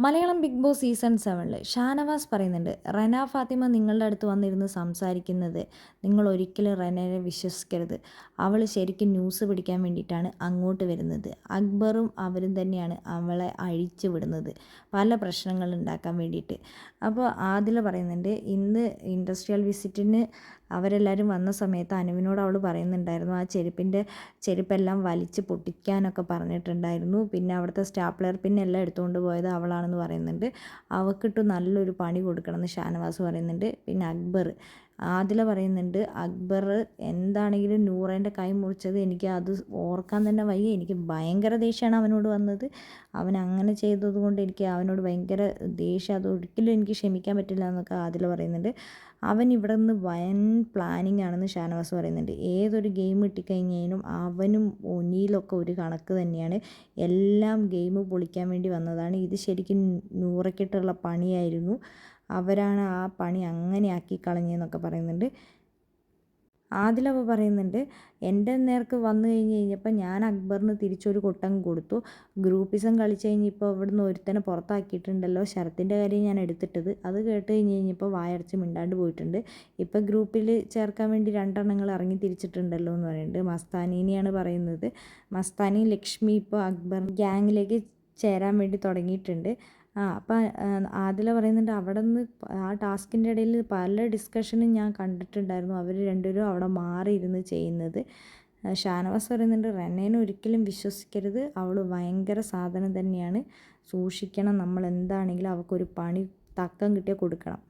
Malayalam Bigg Boss season 7 Shanavas പറയുന്നുണ്ട്, റന ഫാത്തിമ നിങ്ങളുടെ അടുത്ത് വന്നിരുന്ന് സംസാരിക്കുന്നത് നിങ്ങൾ ഒരിക്കലും റനയെ വിശ്വസിക്കരുത്. അവൾ ശരിക്കും ന്യൂസ് പിടിക്കാൻ വേണ്ടിയിട്ടാണ് അങ്ങോട്ട് വരുന്നത്. അക്ബറും അവരും തന്നെയാണ് അവളെ അഴിച്ചു വിടുന്നത് പല പ്രശ്നങ്ങൾ ഉണ്ടാക്കാൻ വേണ്ടിയിട്ട്. അപ്പോൾ ആദില പറയുന്നുണ്ട്, ഇന്ന് ഇൻഡസ്ട്രിയൽ വിസിറ്റിന് അവരെല്ലാവരും വന്ന സമയത്ത് അനുവിനോട് അവൾ പറയുന്നുണ്ടായിരുന്നു, ആ ചെരുപ്പെല്ലാം വലിച്ച് പൊട്ടിക്കാനൊക്കെ പറഞ്ഞിട്ടുണ്ടായിരുന്നു. പിന്നെ അവിടുത്തെ സ്റ്റാപ്ലർ പിന്നെല്ലാം എടുത്തുകൊണ്ട് പോയത് അവളാണെന്ന് പറയുന്നുണ്ട്. അവൾക്കിട്ട് നല്ലൊരു പണി കൊടുക്കണമെന്ന് ഷാനവാസ് പറയുന്നുണ്ട്. പിന്നെ ആദില പറയുന്നുണ്ട്, അക്ബർ എന്താണെങ്കിലും നൂറേൻ്റെ കൈ മുറിച്ചത് എനിക്ക് അത് ഓർക്കാൻ തന്നെ വയ്യ. എനിക്ക് ഭയങ്കര ദേഷ്യമാണ് അവനോട് വന്നത്. അവൻ അങ്ങനെ ചെയ്തത് കൊണ്ട് എനിക്ക് അവനോട് ഭയങ്കര ദേഷ്യം, അത് ഒരിക്കലും എനിക്ക് ക്ഷമിക്കാൻ പറ്റില്ല എന്നൊക്കെ ആദില പറയുന്നുണ്ട്. അവൻ ഇവിടെ നിന്ന് പ്ലാനിങ് ആണെന്ന് ഷാനവാസ് പറയുന്നുണ്ട്. ഏതൊരു ഗെയിം കിട്ടിക്കഴിഞ്ഞാലും അവനും ഒനിയിലൊക്കെ ഒരു കണക്ക് തന്നെയാണ്. എല്ലാം ഗെയിം പൊളിക്കാൻ വേണ്ടി വന്നതാണ്. ഇത് ശരിക്കും നൂറയ്ക്കിട്ടുള്ള പണിയായിരുന്നു. അവരാണ് ആ പണി അങ്ങനെ ആക്കി കളഞ്ഞതെന്നൊക്കെ പറയുന്നുണ്ട്. ആദിലവ പറയുന്നുണ്ട്, എൻ്റെ നേർക്ക് വന്നു കഴിഞ്ഞപ്പോൾ ഞാൻ അക്ബറിന് തിരിച്ചൊരു കൊട്ടം കൊടുത്തു. ഗ്രൂപ്പിസം കളിച്ച് കഴിഞ്ഞപ്പോൾ ഇവിടുന്ന് ഒരുത്തനെ പുറത്താക്കിയിട്ടുണ്ടല്ലോ, ശരത്തിൻ്റെ കാര്യം ഞാൻ എടുത്തിട്ടത്. അത് കേട്ട് കഴിഞ്ഞപ്പോൾ വായടച്ച് മിണ്ടാണ്ട് പോയിട്ടുണ്ട്. ഇപ്പം ഗ്രൂപ്പിൽ ചേർക്കാൻ വേണ്ടി 2 എണ്ണങ്ങൾ ഇറങ്ങി തിരിച്ചിട്ടുണ്ടല്ലോ എന്ന് പറയുന്നുണ്ട്. മസ്താനീനെയാണ് പറയുന്നത്. മസ്താനി ലക്ഷ്മി ഇപ്പോൾ അക്ബർ ഗ്യാങ്ങിലേക്ക് ചേരാൻ വേണ്ടി തുടങ്ങിയിട്ടുണ്ട്. അപ്പം ആദില പറയുന്നുണ്ട്, അവിടെ നിന്ന് ആ ടാസ്കിൻ്റെ ഇടയിൽ പല ഡിസ്കഷനും ഞാൻ കണ്ടിട്ടുണ്ടായിരുന്നു. അവർ രണ്ടുപേരും അവിടെ മാറിയിരുന്ന് ചെയ്യുന്നത്. ഷാനവാസ് പറയുന്നുണ്ട്, റനേനെ ഒരിക്കലും വിശ്വസിക്കരുത്, അവൾ ഭയങ്കര സാധനം തന്നെയാണ്, സൂക്ഷിക്കണം. നമ്മൾ എന്താണെങ്കിലും അവൾക്കൊരു പണി തക്കം കിട്ടിയാൽ കൊടുക്കണം.